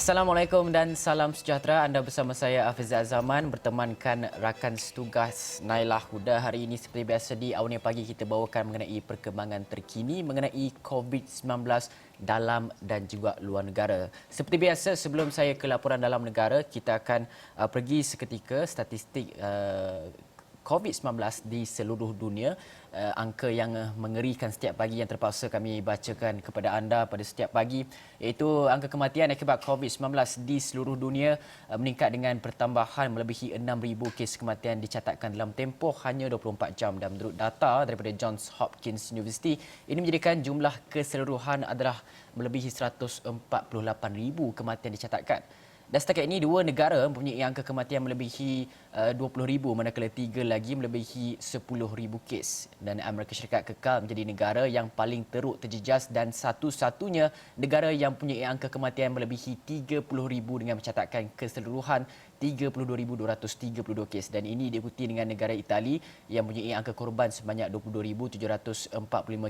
Assalamualaikum dan salam sejahtera. Anda bersama saya Afizal Zaman bertemankan rakan setugas Nailah Huda. Hari ini seperti biasa di Awnia Pagi kita bawakan mengenai perkembangan terkini mengenai COVID-19 dalam dan juga luar negara. Seperti biasa sebelum saya ke laporan dalam negara, kita akan pergi seketika statistik COVID-19 di seluruh dunia. Angka yang mengerikan setiap pagi yang terpaksa kami bacakan kepada anda pada setiap pagi, iaitu angka kematian akibat COVID-19 di seluruh dunia meningkat dengan pertambahan melebihi 6,000 kes kematian dicatatkan dalam tempoh hanya 24 jam. Dan menurut data daripada Johns Hopkins University, ini menjadikan jumlah keseluruhan adalah melebihi 148,000 kematian dicatatkan. Dan setakat ini, dua negara mempunyai angka kematian melebihi 20,000, manakala tiga lagi melebihi 10,000 kes. Dan Amerika Syarikat kekal menjadi negara yang paling teruk terjejas dan satu-satunya negara yang mempunyai angka kematian melebihi 30,000 dengan mencatatkan keseluruhan 32,232 kes. Dan ini diikuti dengan negara Itali yang mempunyai angka korban sebanyak 22,745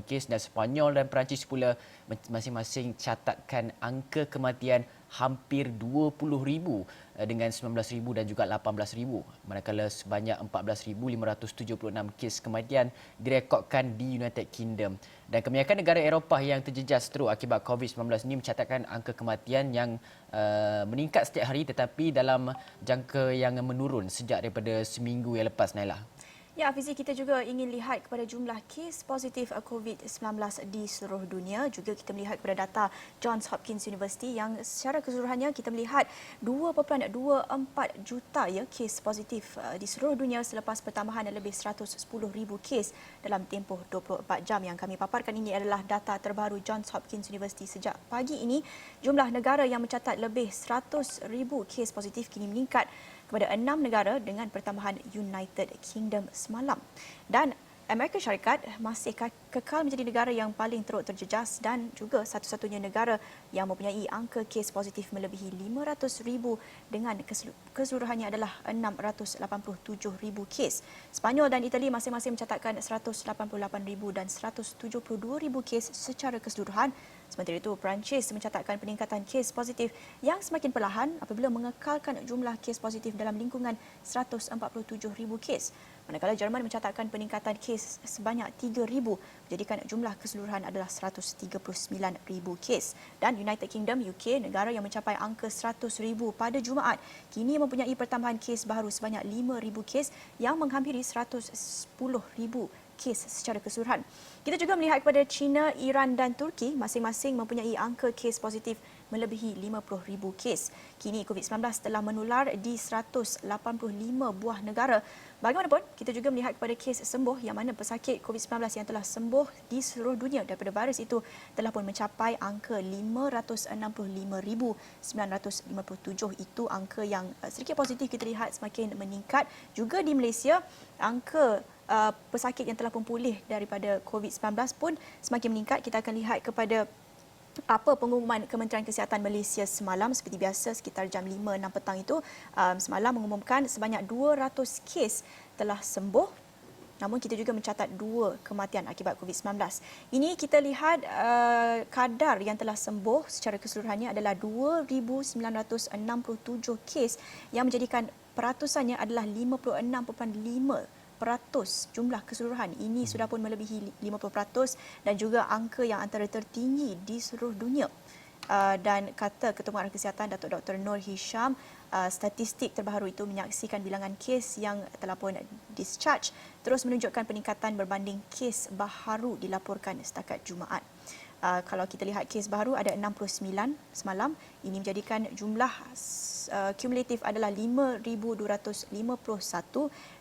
kes, dan Sepanyol dan Perancis pula masing-masing catatkan angka kematian hampir 20,000 dengan 19,000 dan juga 18,000, manakala sebanyak 14,576 kes kematian direkodkan di United Kingdom. Dan kebanyakan negara Eropah yang terjejas teruk akibat COVID-19 ini mencatatkan angka kematian yang meningkat setiap hari, tetapi dalam jangka yang menurun sejak daripada seminggu yang lepas, Nailah. Ya, Hafizi, kita juga ingin lihat kepada jumlah kes positif COVID-19 di seluruh dunia. Juga kita melihat kepada data Johns Hopkins University yang secara keseluruhannya kita melihat 2.24 juta kes positif di seluruh dunia selepas pertambahan lebih 110,000 kes dalam tempoh 24 jam. Yang kami paparkan ini adalah data terbaru Johns Hopkins University sejak pagi ini. Jumlah negara yang mencatat lebih 100,000 kes positif kini meningkat kepada 6 negara dengan pertambahan United Kingdom semalam. Dan Amerika Syarikat masih kekal menjadi negara yang paling teruk terjejas dan juga satu-satunya negara yang mempunyai angka kes positif melebihi 500,000 dengan keseluruhannya adalah 687,000 kes. Sepanyol dan Itali masing-masing mencatatkan 188,000 dan 172,000 kes secara keseluruhan. Sementara itu, Perancis mencatatkan peningkatan kes positif yang semakin perlahan apabila mengekalkan jumlah kes positif dalam lingkungan 147,000 kes. Manakala Jerman mencatatkan peningkatan kes sebanyak 3,000, menjadikan jumlah keseluruhan adalah 139,000 kes. Dan United Kingdom UK, negara yang mencapai angka 100,000 pada Jumaat, kini mempunyai pertambahan kes baru sebanyak 5,000 kes yang menghampiri 110,000 kes secara keseluruhan. Kita juga melihat kepada China, Iran dan Turki masing-masing mempunyai angka kes positif melebihi 50,000 kes. Kini COVID-19 telah menular di 185 buah negara. Bagaimanapun, kita juga melihat kepada kes sembuh yang mana pesakit COVID-19 yang telah sembuh di seluruh dunia daripada virus itu telah pun mencapai angka 565,957. Itu angka yang sedikit positif kita lihat semakin meningkat. Juga di Malaysia, angka pesakit yang telah pun pulih daripada COVID-19 pun semakin meningkat. Kita akan lihat kepada apa pengumuman Kementerian Kesihatan Malaysia semalam. Seperti biasa sekitar jam 5-6 petang itu semalam mengumumkan sebanyak 200 kes telah sembuh, namun kita juga mencatat 2 kematian akibat COVID-19. Ini kita lihat kadar yang telah sembuh secara keseluruhannya adalah 2,967 kes yang menjadikan peratusannya adalah 56.5%. Jumlah keseluruhan ini sudah pun melebihi 50% dan juga angka yang antara tertinggi di seluruh dunia. Dan kata Ketua Pengarah Kesihatan Datuk Dr. Noor Hisham, statistik terbaru itu menyaksikan bilangan kes yang telah pun discharge terus menunjukkan peningkatan berbanding kes baharu dilaporkan setakat Jumaat. Kalau kita lihat kes baru ada 69 semalam, ini menjadikan jumlah kumulatif adalah 5,251,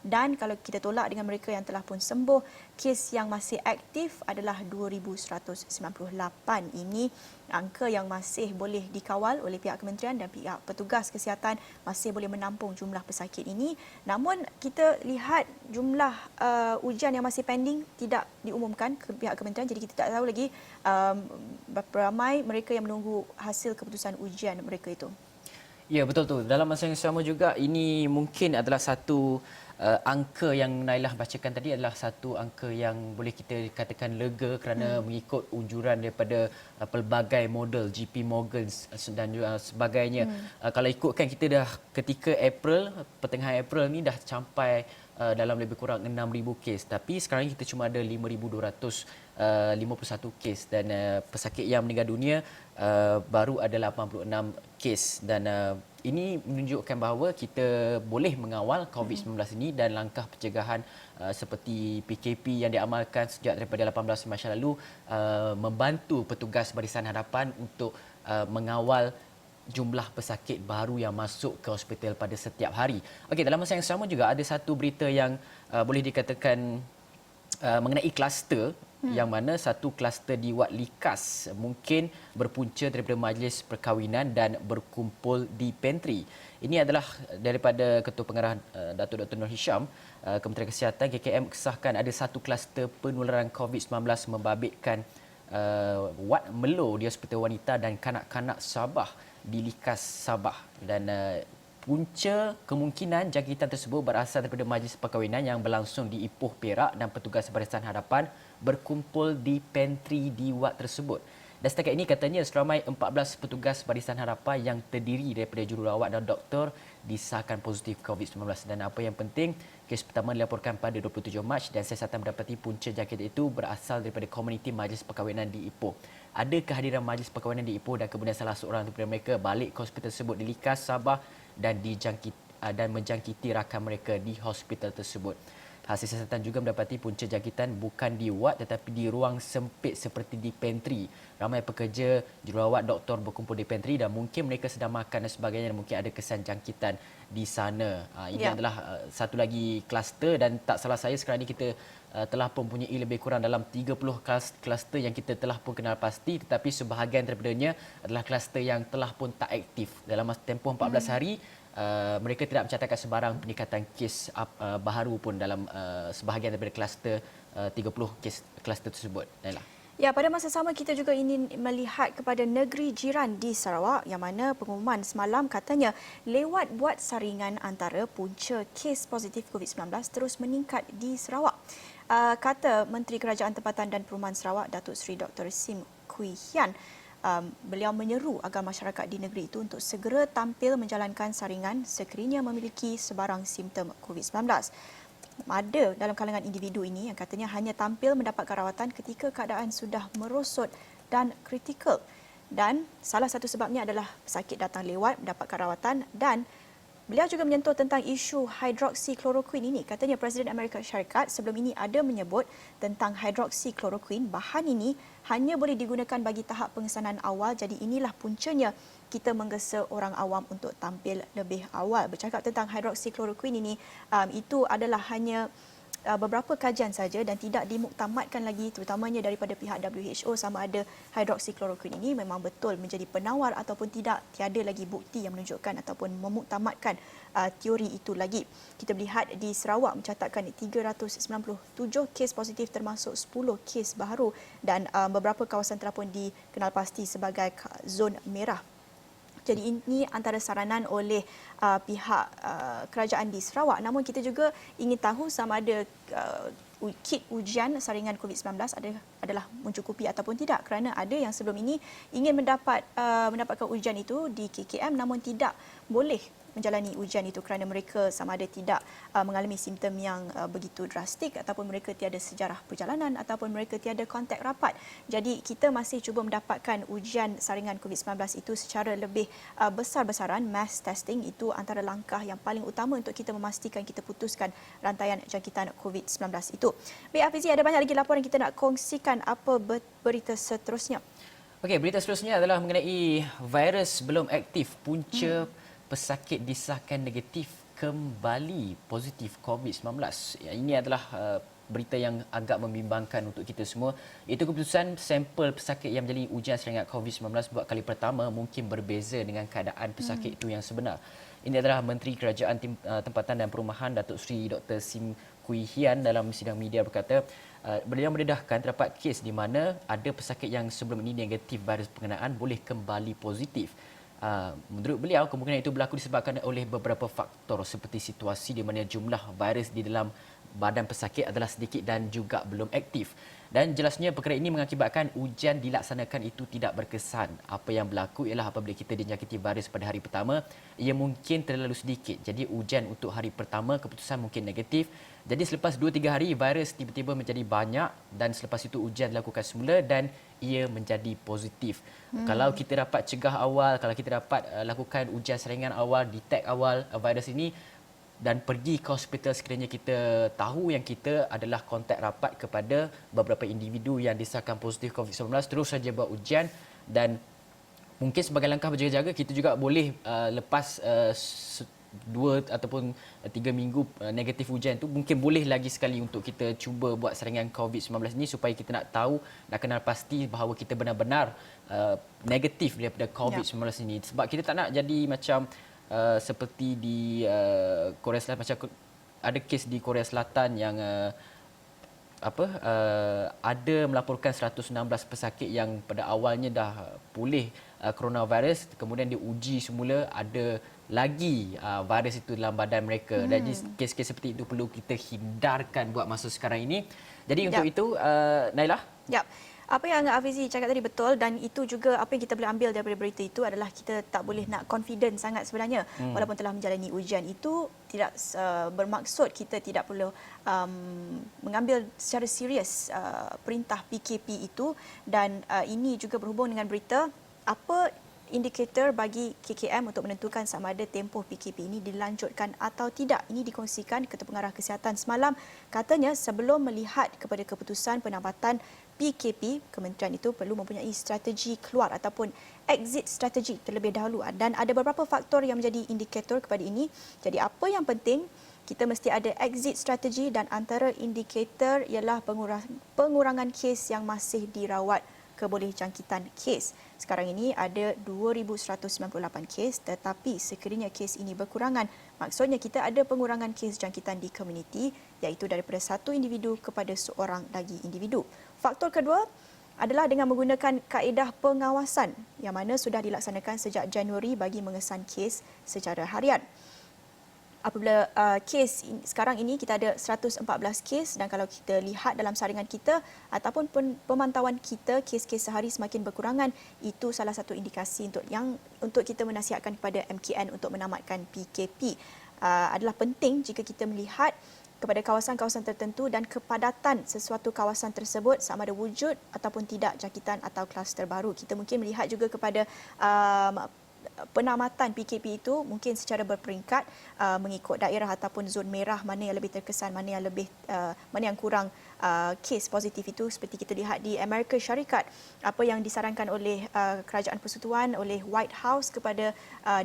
dan kalau kita tolak dengan mereka yang telah pun sembuh, kes yang masih aktif adalah 2,198. Ini angka yang masih boleh dikawal oleh pihak kementerian dan pihak petugas kesihatan masih boleh menampung jumlah pesakit ini. Namun kita lihat jumlah ujian yang masih pending tidak diumumkan ke pihak kementerian, jadi kita tak tahu lagi berapa ramai mereka yang menunggu hasil keputusan ujian mereka itu. Ya, betul tu. Dalam masa yang sama juga, ini mungkin adalah satu angka yang Nailah bacakan tadi adalah satu angka yang boleh kita katakan lega kerana mengikut unjuran daripada pelbagai model JP Morgan dan juga sebagainya. Kalau ikutkan kita dah ketika pertengahan April ni dah sampai dalam lebih kurang 6,000 kes, tapi sekarang kita cuma ada 5,251 kes dan pesakit yang meninggal dunia baru ada 86 kes dan ini menunjukkan bahawa kita boleh mengawal COVID-19 ini dan langkah pencegahan seperti PKP yang diamalkan sejak daripada 18 Mac lalu membantu petugas Barisan Harapan untuk mengawal jumlah pesakit baru yang masuk ke hospital pada setiap hari. Okey, dalam masa yang sama juga ada satu berita yang boleh dikatakan mengenai kluster yang mana satu kluster di Wat Likas mungkin berpunca daripada majlis perkahwinan dan berkumpul di pantry. Ini adalah daripada Ketua Pengarah Datuk Dr. Nur Hisham, Kementerian Kesihatan KKM kesahkan ada satu kluster penularan COVID-19 membabitkan Wat Melo di Hospital Wanita dan Kanak-kanak Sabah di Likas Sabah dan punca kemungkinan jangkitan tersebut berasal daripada majlis perkahwinan yang berlangsung di Ipoh Perak dan petugas Barisan Harapan berkumpul di pantry di wad tersebut. Dan setakat ini katanya seramai 14 petugas Barisan Harapan yang terdiri daripada jururawat dan doktor disahkan positif COVID-19 dan apa yang penting kes pertama dilaporkan pada 27 Mac dan siasatan mendapati punca jangkitan itu berasal daripada komuniti majlis perkahwinan di Ipoh. Ada kehadiran majlis perkahwinan di Ipoh dan kemudian salah seorang daripada mereka balik ke hospital tersebut di Likas Sabah dan menjangkiti rakan mereka di hospital tersebut. Hasil siasatan juga mendapati punca jangkitan bukan di wad tetapi di ruang sempit seperti di pantry. Ramai pekerja, jururawat, doktor berkumpul di pantry dan mungkin mereka sedang makan dan sebagainya dan mungkin ada kesan jangkitan di sana. Ini adalah satu lagi kluster dan tak salah saya sekarang ini kita telah mempunyai lebih kurang dalam 30 kluster yang kita telah pun kenal pasti tetapi sebahagian daripadanya adalah kluster yang telah pun tak aktif. Dalam masa tempoh 14 hari mereka tidak mencatatkan sebarang peningkatan kes baharu pun dalam sebahagian daripada kluster 30 kes kluster tersebut. Nailah. Ya, pada masa sama kita juga ingin melihat kepada negeri jiran di Sarawak yang mana pengumuman semalam katanya lewat buat saringan antara punca kes positif COVID-19 terus meningkat di Sarawak. Kata Menteri Kerajaan Tempatan dan Perumahan Sarawak Datuk Seri Dr. Sim Kui Hian, beliau menyeru agar masyarakat di negeri itu untuk segera tampil menjalankan saringan sekiranya memiliki sebarang simptom COVID-19. Ada dalam kalangan individu ini yang katanya hanya tampil mendapatkan rawatan ketika keadaan sudah merosot dan kritikal. Dan salah satu sebabnya adalah pesakit datang lewat mendapatkan rawatan dan beliau juga menyentuh tentang isu hidroksikloroquine ini. Katanya Presiden Amerika Syarikat sebelum ini ada menyebut tentang hidroksikloroquine. Bahan ini hanya boleh digunakan bagi tahap pengesanan awal. Jadi inilah puncanya kita menggesa orang awam untuk tampil lebih awal. Bercakap tentang hidroksikloroquine ini, itu adalah hanya beberapa kajian saja dan tidak dimuktamadkan lagi terutamanya daripada pihak WHO sama ada hidroksikloroquine ini memang betul menjadi penawar ataupun tidak. Tiada lagi bukti yang menunjukkan ataupun memuktamadkan teori itu lagi. Kita melihat di Sarawak mencatatkan 397 kes positif termasuk 10 kes baharu dan beberapa kawasan telah pun dikenal pasti sebagai zon merah. Jadi ini antara saranan oleh pihak kerajaan di Sarawak. Namun kita juga ingin tahu sama ada kit ujian saringan COVID-19 adalah mencukupi ataupun tidak, kerana ada yang sebelum ini ingin mendapatkan ujian itu di KKM namun tidak boleh menjalani ujian itu kerana mereka sama ada tidak mengalami simptom yang begitu drastik ataupun mereka tiada sejarah perjalanan ataupun mereka tiada kontak rapat. Jadi kita masih cuba mendapatkan ujian saringan COVID-19 itu secara lebih besar-besaran. Mass testing itu antara langkah yang paling utama untuk kita memastikan kita putuskan rantaian jangkitan COVID-19 itu. Baik Hafizi, ada banyak lagi laporan kita nak kongsikan. Apa berita seterusnya? Okey, berita seterusnya adalah mengenai virus belum aktif punca pesakit disahkan negatif kembali positif COVID-19. Ya, ini adalah berita yang agak membimbangkan untuk kita semua. Itu keputusan sampel pesakit yang menjalani ujian saringan COVID-19 buat kali pertama mungkin berbeza dengan keadaan pesakit itu yang sebenar. Ini adalah Menteri Kerajaan Tempatan dan Perumahan Datuk Seri Dr. Sim Kui Hian dalam sidang media berkata beliau mendedahkan terdapat kes di mana ada pesakit yang sebelum ini negatif virus pengenaan boleh kembali positif. Menurut beliau, kemungkinan itu berlaku disebabkan oleh beberapa faktor seperti situasi di mana jumlah virus di dalam badan pesakit adalah sedikit dan juga belum aktif. Dan jelasnya perkara ini mengakibatkan ujian dilaksanakan itu tidak berkesan. Apa yang berlaku ialah apabila kita dijangkiti virus pada hari pertama, ia mungkin terlalu sedikit. Jadi ujian untuk hari pertama keputusan mungkin negatif. Jadi selepas 2-3 hari virus tiba-tiba menjadi banyak dan selepas itu ujian dilakukan semula dan ia menjadi positif. Kalau kita dapat cegah awal, kalau kita dapat lakukan ujian saringan awal, detect awal virus ini dan pergi ke hospital sekiranya kita tahu yang kita adalah kontak rapat kepada beberapa individu yang disahkan positif COVID-19, terus saja buat ujian dan mungkin sebagai langkah berjaga-jaga kita juga boleh lepas 2 ataupun 3 minggu negatif ujian itu mungkin boleh lagi sekali untuk kita cuba buat saringan COVID-19 ini supaya kita nak tahu, nak kenal pasti bahawa kita benar-benar negatif daripada COVID-19 ini. Sebab kita tak nak jadi macam seperti di Korea Selatan, macam ada kes di Korea Selatan yang ada melaporkan 116 pesakit yang pada awalnya dah pulih coronavirus, kemudian diuji semula ada lagi virus itu dalam badan mereka. Dan kes-kes seperti itu perlu kita hindarkan buat masa sekarang ini. Jadi untuk itu Nailah. Ya. Apa yang Afizi cakap tadi betul dan itu juga apa yang kita boleh ambil daripada berita itu adalah kita tak boleh nak confident sangat sebenarnya. Walaupun telah menjalani ujian itu tidak bermaksud kita tidak perlu mengambil secara serius perintah PKP itu dan ini juga berhubung dengan berita apa indikator bagi KKM untuk menentukan sama ada tempoh PKP ini dilanjutkan atau tidak. Ini dikongsikan Ketua Pengarah Kesihatan semalam. Katanya sebelum melihat kepada keputusan penambatan PKP, kementerian itu perlu mempunyai strategi keluar ataupun exit strategi terlebih dahulu. Dan ada beberapa faktor yang menjadi indikator kepada ini. Jadi apa yang penting, kita mesti ada exit strategi dan antara indikator ialah pengurangan kes yang masih dirawat keboleh jangkitan kes. Sekarang ini ada 2,198 kes tetapi sekiranya kes ini berkurangan, maksudnya kita ada pengurangan kes jangkitan di komuniti iaitu daripada satu individu kepada seorang lagi individu. Faktor kedua adalah dengan menggunakan kaedah pengawasan yang mana sudah dilaksanakan sejak Januari bagi mengesan kes secara harian. Apabila kes sekarang ini kita ada 114 kes dan kalau kita lihat dalam saringan kita ataupun pemantauan kita kes-kes sehari semakin berkurangan, itu salah satu indikasi untuk kita menasihatkan kepada MKN untuk menamatkan PKP. Adalah penting jika kita melihat kepada kawasan-kawasan tertentu dan kepadatan sesuatu kawasan tersebut sama ada wujud ataupun tidak jangkitan atau kluster baru. Kita mungkin melihat juga kepada penamatan PKP itu mungkin secara berperingkat mengikut daerah ataupun zon merah, mana yang lebih terkesan, mana yang kurang kes positif itu. Seperti kita lihat di Amerika Syarikat, apa yang disarankan oleh Kerajaan Persekutuan, oleh White House kepada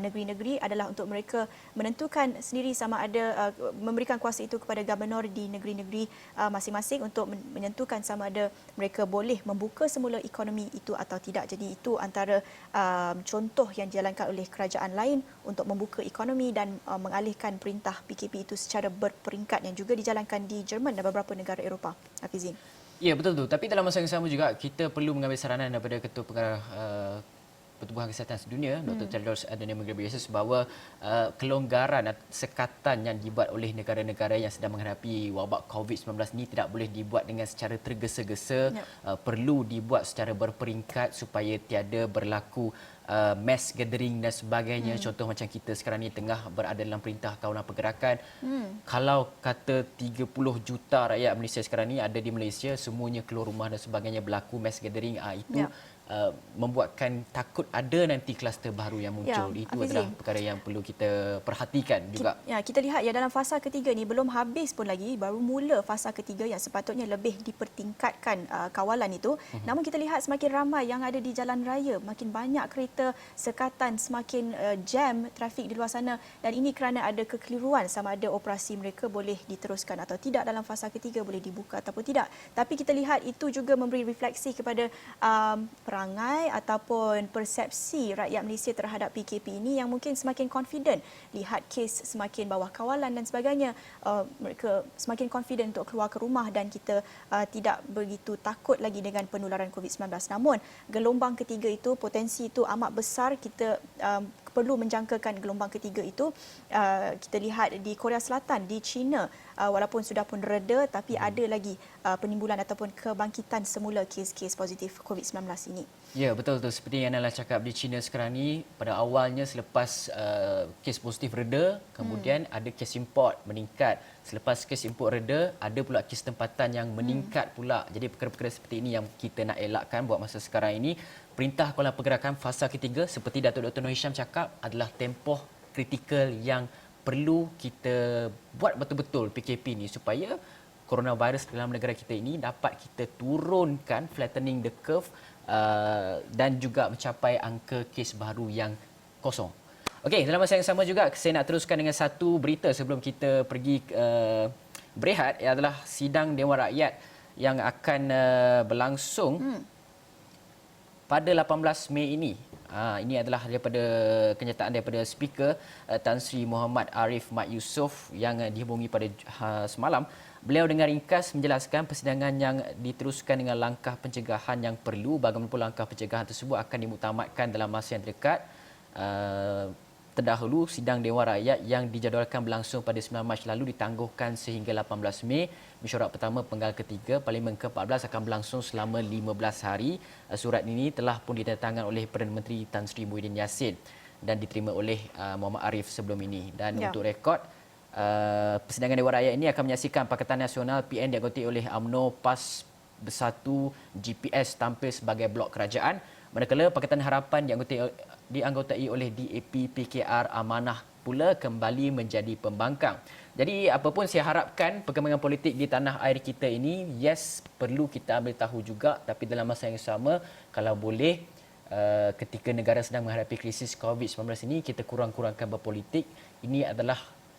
negeri-negeri adalah untuk mereka menentukan sendiri sama ada memberikan kuasa itu kepada gubernur di negeri-negeri masing-masing untuk menentukan sama ada mereka boleh membuka semula ekonomi itu atau tidak. Jadi itu antara contoh yang dijalankan oleh kerajaan lain untuk membuka ekonomi dan mengalihkan perintah PKP itu secara berperingkat yang juga dijalankan di Jerman dan beberapa negara Eropah. Hafizin. Ya, betul tu. Tapi dalam masa yang sama juga kita perlu mengambil saranan daripada Ketua Pengarah Pertubuhan Kesihatan Sedunia, Dr. Tedros Adhanom Ghebreyesus, bahawa kelonggaran sekatan yang dibuat oleh negara-negara yang sedang menghadapi wabak COVID-19 ini tidak boleh dibuat dengan secara tergesa-gesa. Perlu dibuat secara berperingkat supaya tiada berlaku mass gathering dan sebagainya. Contoh macam kita sekarang ni tengah berada dalam perintah kawalan pergerakan. Kalau kata 30 juta rakyat Malaysia sekarang ni ada di Malaysia, semuanya keluar rumah dan sebagainya, berlaku mass gathering, itu membuatkan takut ada nanti kluster baru yang muncul. Itu adalah perkara yang perlu kita perhatikan juga. Kita lihat dalam fasa ketiga ni belum habis pun lagi, baru mula fasa ketiga yang sepatutnya lebih dipertingkatkan kawalan itu. Namun kita lihat semakin ramai yang ada di jalan raya, makin banyak kereta sekatan, semakin jam trafik di luar sana dan ini kerana ada kekeliruan sama ada operasi mereka boleh diteruskan atau tidak dalam fasa ketiga, boleh dibuka ataupun tidak. Tapi kita lihat itu juga memberi refleksi kepada perangai ataupun persepsi rakyat Malaysia terhadap PKP ini yang mungkin semakin confident, lihat kes semakin bawah kawalan dan sebagainya, mereka semakin confident untuk keluar ke rumah dan kita tidak begitu takut lagi dengan penularan COVID-19. Namun gelombang ketiga itu, potensi itu amat besar. Kita perlu menjangkakan gelombang ketiga itu. Kita lihat di Korea Selatan, di China, walaupun sudah pun reda, tapi ada lagi penimbulan ataupun kebangkitan semula kes-kes positif COVID-19 ini. Ya, betul tu. Seperti yang Nala cakap, di China sekarang ni, pada awalnya selepas kes positif reda, kemudian ada kes import meningkat. Selepas kes import reda, ada pula kes tempatan yang meningkat pula. Jadi perkara-perkara seperti ini yang kita nak elakkan buat masa sekarang ini. Perintah Kawalan Pergerakan fasa ketiga, seperti Datuk Dr. Noor Hisham cakap, adalah tempoh kritikal yang perlu kita buat betul-betul PKP ini supaya coronavirus dalam negara kita ini dapat kita turunkan, flattening the curve, dan juga mencapai angka kes baru yang kosong. Okey, dalam masa yang sama juga saya nak teruskan dengan satu berita sebelum kita pergi berehat, adalah sidang Dewan Rakyat yang akan berlangsung pada 18 Mei ini. Ini adalah daripada kenyataan daripada Speaker Tan Sri Muhammad Arif Mat Yusof yang dihubungi pada semalam. Beliau dengan ringkas menjelaskan persidangan yang diteruskan dengan langkah pencegahan yang perlu. Bagaimanapun langkah pencegahan tersebut akan dimuktamadkan dalam masa yang terdekat. Terdahulu, sidang Dewan Rakyat yang dijadualkan berlangsung pada 9 Mac lalu ditangguhkan sehingga 18 Mei. Mesyuarat pertama penggal ketiga Parlimen ke-14 akan berlangsung selama 15 hari. Surat ini telah pun ditandatangani oleh Perdana Menteri Tan Sri Muhyiddin Yassin dan diterima oleh Muhammad Arif sebelum ini. Dan untuk rekod, persidangan Dewan Rakyat ini akan menyaksikan Pakatan Nasional PN dianggoti oleh UMNO PAS Bersatu GPS tampil sebagai blok kerajaan, manakala Pakatan Harapan dianggotai oleh DAP PKR Amanah pula kembali menjadi pembangkang. Jadi apapun saya harapkan perkembangan politik di tanah air kita ini, yes, perlu kita ambil tahu juga, tapi dalam masa yang sama, kalau boleh, ketika negara sedang menghadapi krisis COVID-19 ini, kita kurang-kurangkan berpolitik. Ini adalah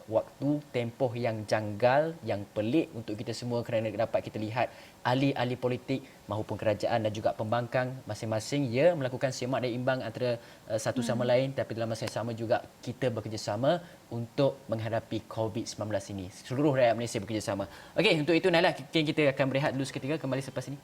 waktu tempoh yang janggal, yang pelik untuk kita semua kerana dapat kita lihat ahli-ahli politik mahupun kerajaan dan juga pembangkang masing-masing melakukan semak dan imbang antara satu sama lain, tapi dalam masa yang sama juga kita bekerjasama untuk menghadapi COVID-19 ini. Seluruh rakyat Malaysia bekerjasama. Okey, untuk itu Naila, kita akan berehat dulu seketika, kembali selepas ini.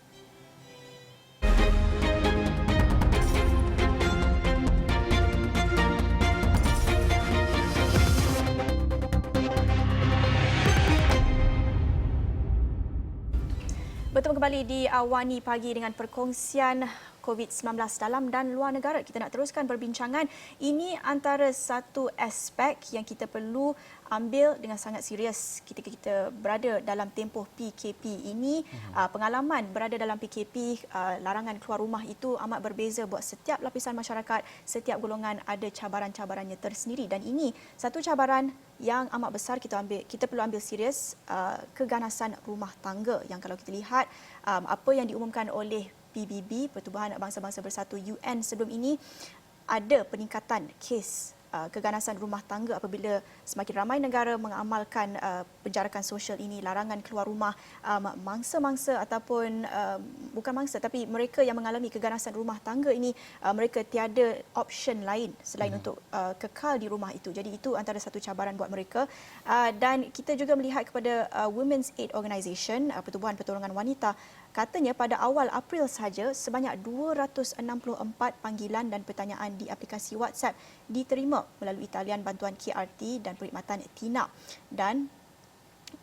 Bertemu kembali di Awani Pagi dengan perkongsian COVID-19 dalam dan luar negara. Kita nak teruskan perbincangan. Ini antara satu aspek yang kita perlu ambil dengan sangat serius ketika kita berada dalam tempoh PKP ini. Pengalaman berada dalam PKP, larangan keluar rumah itu amat berbeza buat setiap lapisan masyarakat. Setiap golongan ada cabaran-cabarannya tersendiri, dan ini satu cabaran yang amat besar kita perlu ambil serius, keganasan rumah tangga yang kalau kita lihat apa yang diumumkan oleh PBB, Pertubuhan Bangsa-Bangsa Bersatu UN sebelum ini, ada peningkatan kes keganasan rumah tangga apabila semakin ramai negara mengamalkan penjarakan sosial ini, larangan keluar rumah. Mangsa-mangsa ataupun bukan mangsa, tapi mereka yang mengalami keganasan rumah tangga ini, mereka tiada option lain selain untuk kekal di rumah itu. Jadi itu antara satu cabaran buat mereka. Dan kita juga melihat kepada Women's Aid Organisation, Pertubuhan Pertolongan Wanita, katanya pada awal April sahaja sebanyak 264 panggilan dan pertanyaan di aplikasi WhatsApp diterima melalui talian bantuan KRT dan perkhidmatan TINA. Dan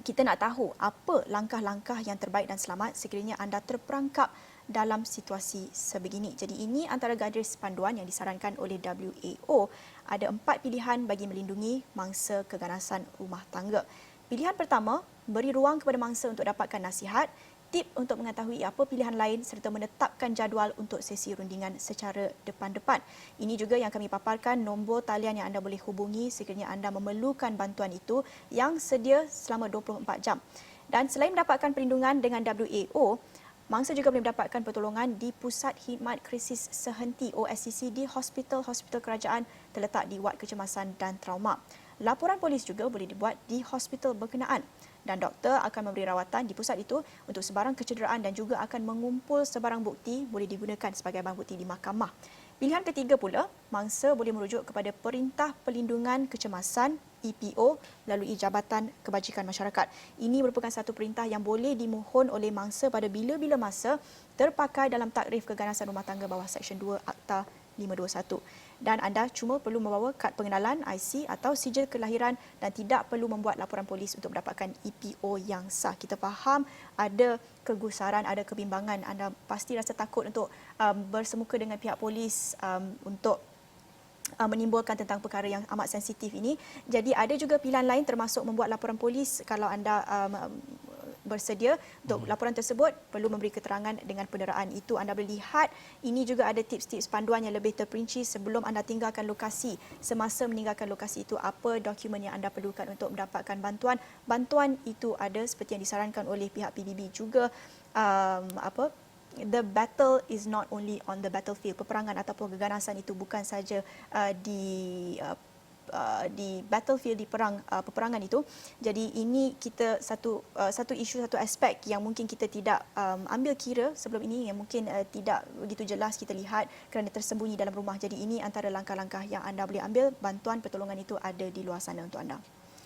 kita nak tahu apa langkah-langkah yang terbaik dan selamat sekiranya anda terperangkap dalam situasi sebegini. Jadi ini antara garis panduan yang disarankan oleh WAO. Ada 4 pilihan bagi melindungi mangsa keganasan rumah tangga. Pilihan pertama, beri ruang kepada mangsa untuk dapatkan nasihat, tip untuk mengetahui apa pilihan lain serta menetapkan jadual untuk sesi rundingan secara depan-depan. Ini juga yang kami paparkan nombor talian yang anda boleh hubungi sekiranya anda memerlukan bantuan itu yang sedia selama 24 jam. Dan selain mendapatkan perlindungan dengan WAO, mangsa juga boleh mendapatkan pertolongan di Pusat Khidmat Krisis Sehenti OSCC di hospital-hospital kerajaan terletak di Wad Kecemasan dan Trauma. Laporan polis juga boleh dibuat di hospital berkenaan dan doktor akan memberi rawatan di pusat itu untuk sebarang kecederaan dan juga akan mengumpul sebarang bukti boleh digunakan sebagai barang bukti di mahkamah. Pilihan ketiga pula, mangsa boleh merujuk kepada Perintah Perlindungan Kecemasan EPO melalui Jabatan Kebajikan Masyarakat. Ini merupakan satu perintah yang boleh dimohon oleh mangsa pada bila-bila masa terpakai dalam takrif keganasan rumah tangga bawah Seksyen 2 Akta 521. Dan anda cuma perlu membawa kad pengenalan, IC atau sijil kelahiran dan tidak perlu membuat laporan polis untuk mendapatkan EPO yang sah. Kita faham ada kegusaran, ada kebimbangan. Anda pasti rasa takut untuk bersemuka dengan pihak polis untuk menimbulkan tentang perkara yang amat sensitif ini. Jadi ada juga pilihan lain termasuk membuat laporan polis kalau anda bersedia untuk laporan tersebut perlu memberi keterangan dengan penderaan. Itu anda boleh lihat. Ini juga ada tips-tips panduan yang lebih terperinci sebelum anda tinggalkan lokasi. Semasa meninggalkan lokasi itu, apa dokumen yang anda perlukan untuk mendapatkan bantuan. Bantuan itu ada seperti yang disarankan oleh pihak PBB juga. The battle is not only on the battlefield. Peperangan ataupun keganasan itu bukan saja di battlefield, di peperangan itu. Jadi ini kita satu isu, satu aspek yang mungkin kita tidak ambil kira sebelum ini, yang mungkin tidak begitu jelas kita lihat kerana tersembunyi dalam rumah. Jadi ini antara langkah-langkah yang anda boleh ambil. Bantuan pertolongan itu ada di luar sana untuk anda.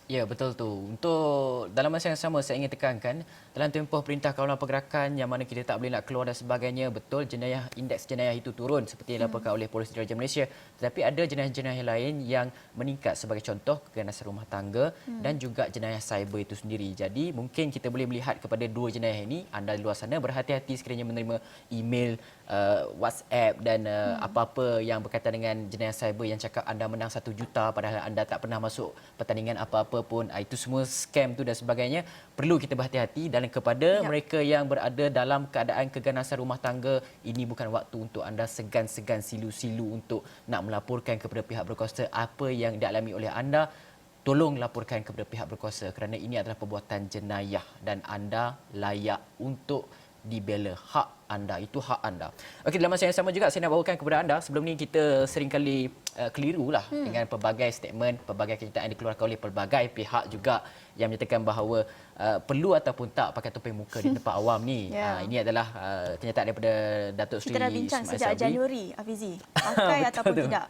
Ya, betul tu. Untuk dalam masa yang sama saya ingin tekankan dalam tempoh Perintah Kawalan Pergerakan yang mana kita tak boleh nak keluar dan sebagainya, betul indeks jenayah itu turun seperti yang dilaporkan oleh Polis Diraja Malaysia, tetapi ada jenayah-jenayah lain yang meningkat, sebagai contoh keganasan rumah tangga dan juga jenayah cyber itu sendiri. Jadi mungkin kita boleh melihat kepada dua jenayah ini. Anda di luar sana berhati-hati sekiranya menerima email, WhatsApp dan apa-apa yang berkaitan dengan jenayah cyber yang cakap anda menang 1 juta padahal anda tak pernah masuk pertandingan apa-apa pun. Itu semua scam tu dan sebagainya. Perlu kita berhati-hati. Dan kepada mereka yang berada dalam keadaan keganasan rumah tangga, ini bukan waktu untuk anda segan-segan silu-silu untuk nak melaporkan kepada pihak berkuasa apa yang dialami oleh anda. Tolong laporkan kepada pihak berkuasa kerana ini adalah perbuatan jenayah dan anda layak untuk dibela. Hak anda, itu hak anda. Okey, dalam masa yang sama juga saya nak bawakan kepada anda, sebelum ni kita seringkali kelirulah dengan pelbagai statement, pelbagai kenyataan yang dikeluarkan oleh pelbagai pihak juga yang menyatakan bahawa perlu ataupun tak pakai topeng muka di tempat awam ni. Ini adalah kenyataan daripada Datuk Seri Kita dah bincang Ismail sejak Sabri. Januari, Hafizi. Pakai ataupun tidak.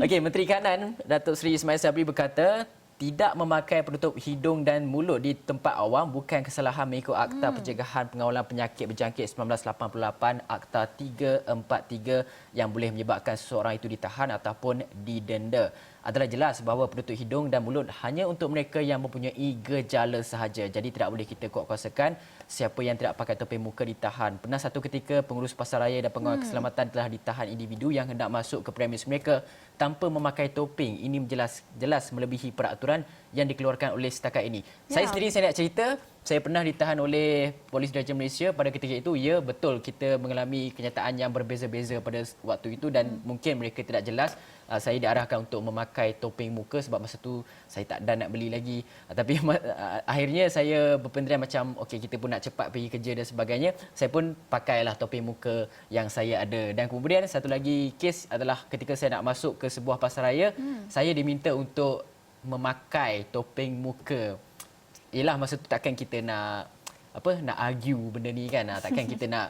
Okey, Menteri Kanan Datuk Seri Ismail Sabri berkata tidak memakai penutup hidung dan mulut di tempat awam bukan kesalahan mengikut Akta Pencegahan Pengawalan Penyakit Berjangkit 1988, Akta 343 yang boleh menyebabkan seseorang itu ditahan ataupun didenda. Adalah jelas bahawa penutup hidung dan mulut hanya untuk mereka yang mempunyai gejala sahaja. Jadi tidak boleh kita kuat-kuasakan siapa yang tidak pakai topeng muka ditahan. Pernah satu ketika pengurus pasaraya dan pengawal keselamatan telah ditahan individu yang hendak masuk ke premis mereka tanpa memakai topeng. Ini jelas melebihi peraturan yang dikeluarkan oleh setakat ini. Saya sendiri saya nak cerita, saya pernah ditahan oleh Polis Diraja Malaysia pada ketika itu. Ya, betul kita mengalami kenyataan yang berbeza-beza pada waktu itu dan mungkin mereka tidak jelas. Saya diarahkan untuk memakai topeng muka sebab masa tu saya tak dan nak beli lagi. Tapi akhirnya saya berpendirian macam okey, kita pun nak cepat pergi kerja dan sebagainya. Saya pun pakailah topeng muka yang saya ada. Dan kemudian satu lagi kes adalah ketika saya nak masuk ke sebuah pasaraya, saya diminta untuk memakai topeng muka. Yelah, masa tu takkan kita nak argue benda ni kan. Takkan kita nak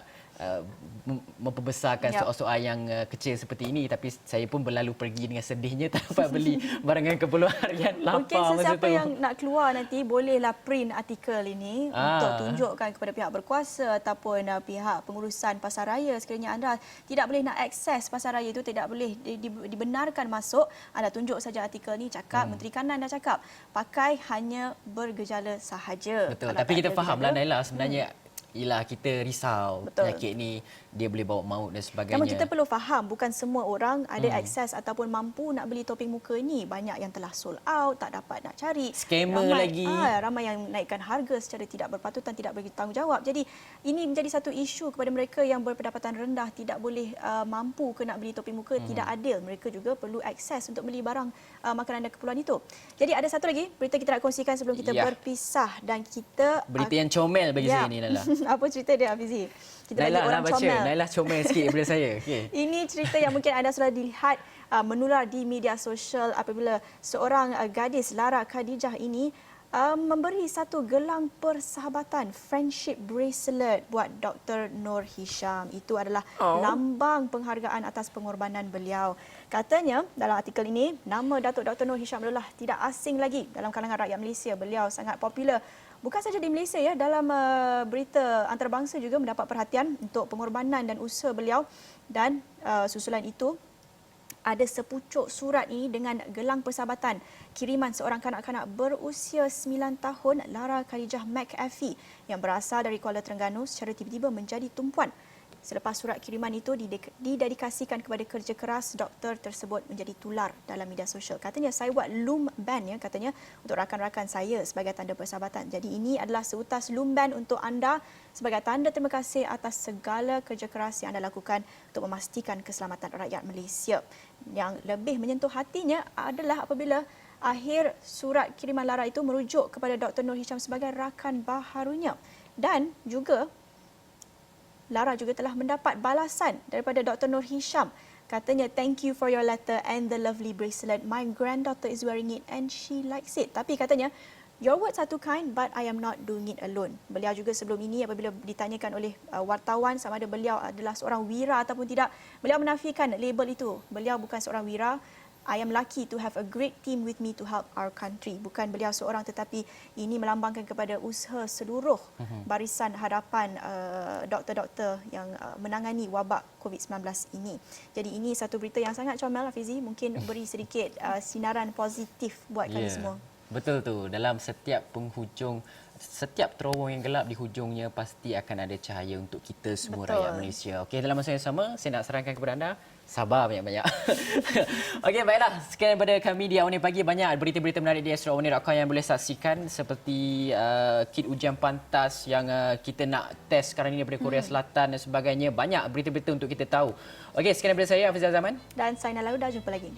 memperbesarkan soal-soal yang kecil seperti ini, tapi saya pun berlalu pergi dengan sedihnya tak dapat beli barangan keperluan harian. Lapar mungkin masa sesiapa tu. yang nak keluar nanti bolehlah print artikel ini untuk tunjukkan kepada pihak berkuasa ataupun pihak pengurusan pasaraya sekiranya anda tidak boleh nak akses pasaraya itu, tidak boleh dibenarkan masuk. Anda tunjuk saja artikel ni cakap Menteri Kanan dah cakap pakai hanya bergejala sahaja. Betul. Tapi kita fahamlah Naila, sebenarnya ialah kita risau penyakit ni dia boleh bawa maut dan sebagainya. Namun kita perlu faham bukan semua orang ada akses ataupun mampu nak beli topeng muka ini. Banyak yang telah sold out, tak dapat nak cari. Scammer lagi. Ramai yang naikkan harga secara tidak berpatutan, tidak bertanggungjawab. Jadi ini menjadi satu isu kepada mereka yang berpendapatan rendah, tidak boleh mampu ke nak beli topeng muka, tidak adil. Mereka juga perlu akses untuk beli barang makanan dan keperluan itu. Jadi ada satu lagi berita kita nak kongsikan sebelum kita berpisah dan kita berita yang comel bagi saya ni Nala. Apa cerita dia, Hafizi? Kita bagi Nailah orang nak baca. comel. Nailah comel sikit daripada saya. Okey. Ini cerita yang mungkin anda sudah dilihat menular di media sosial apabila seorang gadis Lara Khadijah ini memberi satu gelang persahabatan, friendship bracelet buat Dr. Nur Hisham. Itu adalah lambang penghargaan atas pengorbanan beliau. Katanya dalam artikel ini, nama Datuk Dr. Nur Hisham adalah tidak asing lagi dalam kalangan rakyat Malaysia. Beliau sangat popular. Bukan saja di Malaysia ya, dalam berita antarabangsa juga mendapat perhatian untuk pengorbanan dan usaha beliau. Dan susulan itu ada sepucuk surat ini dengan gelang persahabatan kiriman seorang kanak-kanak berusia 9 tahun, Lara Khadijah McAfee, yang berasal dari Kuala Terengganu secara tiba-tiba menjadi tumpuan. Selepas surat kiriman itu didedikasikan kepada kerja keras doktor tersebut menjadi tular dalam media sosial. Katanya, saya buat loom band ya, katanya, untuk rakan-rakan saya sebagai tanda persahabatan. Jadi ini adalah seutas loom band untuk anda sebagai tanda terima kasih atas segala kerja keras yang anda lakukan untuk memastikan keselamatan rakyat Malaysia. Yang lebih menyentuh hatinya adalah apabila akhir surat kiriman Lara itu merujuk kepada Dr. Nur Hisham sebagai rakan baharunya. Dan juga Lara juga telah mendapat balasan daripada Dr. Nur Hisham. Katanya, thank you for your letter and the lovely bracelet. My granddaughter is wearing it and she likes it. Tapi katanya, your words are too kind but I am not doing it alone. Beliau juga sebelum ini apabila ditanyakan oleh wartawan sama ada beliau adalah seorang wira ataupun tidak, beliau menafikan label itu. Beliau bukan seorang wira. I am lucky to have a great team with me to help our country. Bukan beliau seorang, tetapi ini melambangkan kepada usaha seluruh barisan hadapan doktor-doktor yang menangani wabak COVID-19 ini. Jadi ini satu berita yang sangat comel, Hafizi. Mungkin beri sedikit sinaran positif buat kami semua. Betul tu. Dalam setiap penghujung, setiap terowong yang gelap di hujungnya pasti akan ada cahaya untuk kita semua. Betul. Rakyat Malaysia. Okey, dalam masa yang sama, saya nak sarankan kepada anda, sabar banyak-banyak. Okey, baiklah. Sekian daripada kami di Awani Pagi. Banyak berita-berita menarik di astro.awani.com yang boleh saksikan, seperti kit ujian pantas yang kita nak test sekarang ini daripada Korea Selatan dan sebagainya. Banyak berita-berita untuk kita tahu. Okey, sekian daripada saya, Hafiz Zaman. Dan saya Nala Huda. Jumpa lagi.